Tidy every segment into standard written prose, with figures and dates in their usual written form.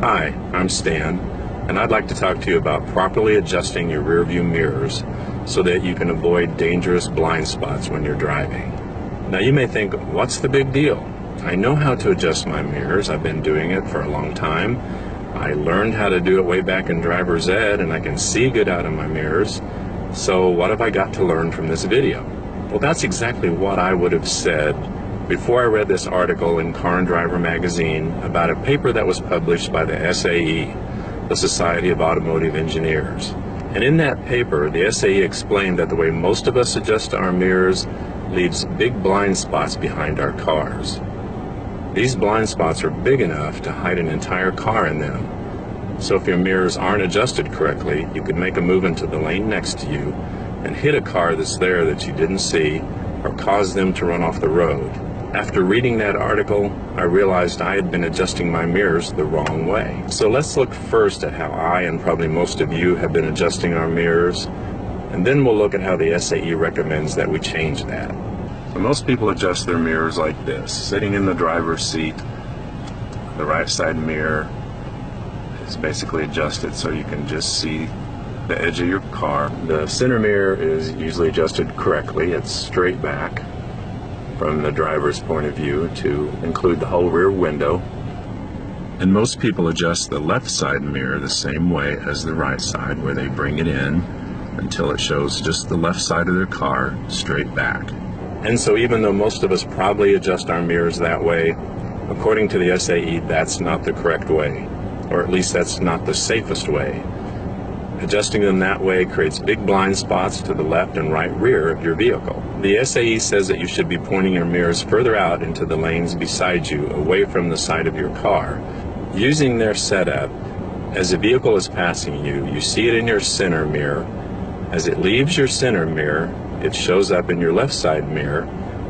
Hi, I'm Stan, and I'd like to talk to you about properly adjusting your rear view mirrors so that you can avoid dangerous blind spots when you're driving. Now you may think, what's the big deal? I know how to adjust my mirrors. I've been doing it for a long time. I learned how to do it way back in driver's ed, and I can see good out of my mirrors. So what have I got to learn from this video? Well, that's exactly what I would have said before I read this article in Car and Driver magazine about a paper that was published by the SAE, the Society of Automotive Engineers. And in that paper, the SAE explained that the way most of us adjust our mirrors leaves big blind spots behind our cars. These blind spots are big enough to hide an entire car in them. So if your mirrors aren't adjusted correctly, you could make a move into the lane next to you and hit a car that's there that you didn't see, or cause them to run off the road. After reading that article, I realized I had been adjusting my mirrors the wrong way. So let's look first at how I, and probably most of you, have been adjusting our mirrors, and then we'll look at how the SAE recommends that we change that. So most people adjust their mirrors like this. Sitting in the driver's seat, the right side mirror is basically adjusted so you can just see the edge of your car. The center mirror is usually adjusted correctly. It's straight back from the driver's point of view to include the whole rear window. And most people adjust the left side mirror the same way as the right side, where they bring it in until it shows just the left side of their car straight back. And so even though most of us probably adjust our mirrors that way, according to the SAE, that's not the correct way, or at least that's not the safest way. Adjusting them that way creates big blind spots to the left and right rear of your vehicle. The SAE says that you should be pointing your mirrors further out into the lanes beside you, away from the side of your car. Using their setup, as a vehicle is passing you, you see it in your center mirror. As it leaves your center mirror, it shows up in your left side mirror,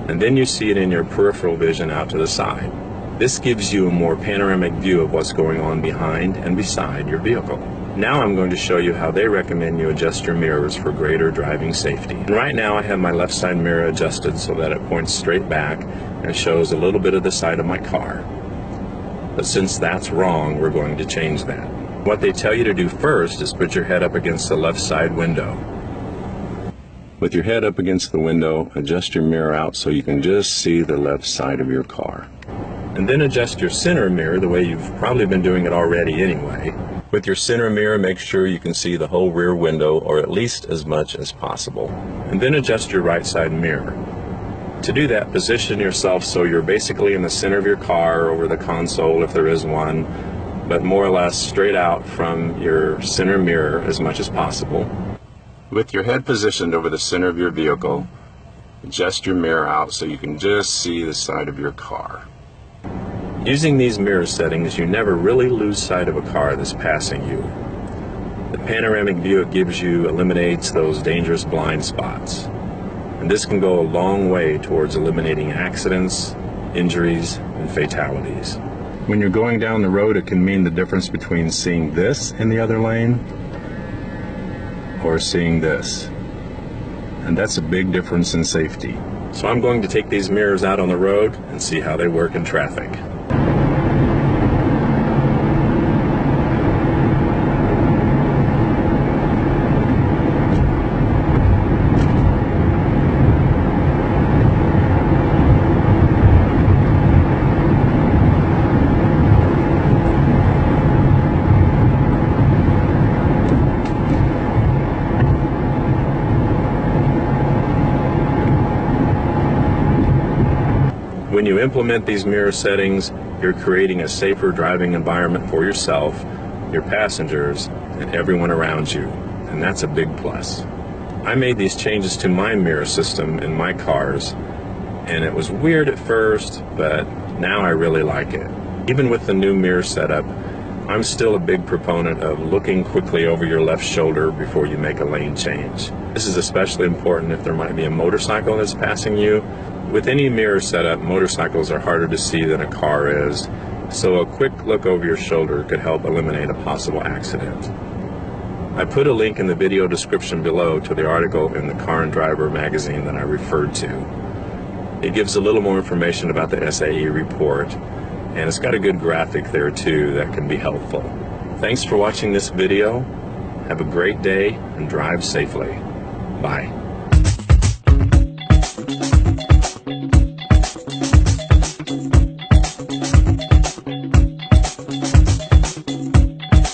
and then you see it in your peripheral vision out to the side. This gives you a more panoramic view of what's going on behind and beside your vehicle. Now I'm going to show you how they recommend you adjust your mirrors for greater driving safety. And right now I have my left side mirror adjusted so that it points straight back and shows a little bit of the side of my car. But since that's wrong, we're going to change that. What they tell you to do first is put your head up against the left side window. With your head up against the window, adjust your mirror out so you can just see the left side of your car. And then adjust your center mirror the way you've probably been doing it already anyway. With your center mirror, make sure you can see the whole rear window, or at least as much as possible. And then adjust your right side mirror. To do that, position yourself so you're basically in the center of your car, over the console if there is one, but more or less straight out from your center mirror as much as possible. With your head positioned over the center of your vehicle, adjust your mirror out so you can just see the side of your car. Using these mirror settings, you never really lose sight of a car that's passing you. The panoramic view it gives you eliminates those dangerous blind spots. And this can go a long way towards eliminating accidents, injuries, and fatalities. When you're going down the road, it can mean the difference between seeing this in the other lane or seeing this. And that's a big difference in safety. So I'm going to take these mirrors out on the road and see how they work in traffic. When you implement these mirror settings, you're creating a safer driving environment for yourself, your passengers, and everyone around you, and that's a big plus. I made these changes to my mirror system in my cars, and it was weird at first, but now I really like it. Even with the new mirror setup, I'm still a big proponent of looking quickly over your left shoulder before you make a lane change. This is especially important if there might be a motorcycle that's passing you. With any mirror setup, motorcycles are harder to see than a car is, so a quick look over your shoulder could help eliminate a possible accident. I put a link in the video description below to the article in the Car and Driver magazine that I referred to. It gives a little more information about the SAE report, And it's got a good graphic there too that can be helpful. Thanks for watching this video. Have a great day and drive safely. Bye.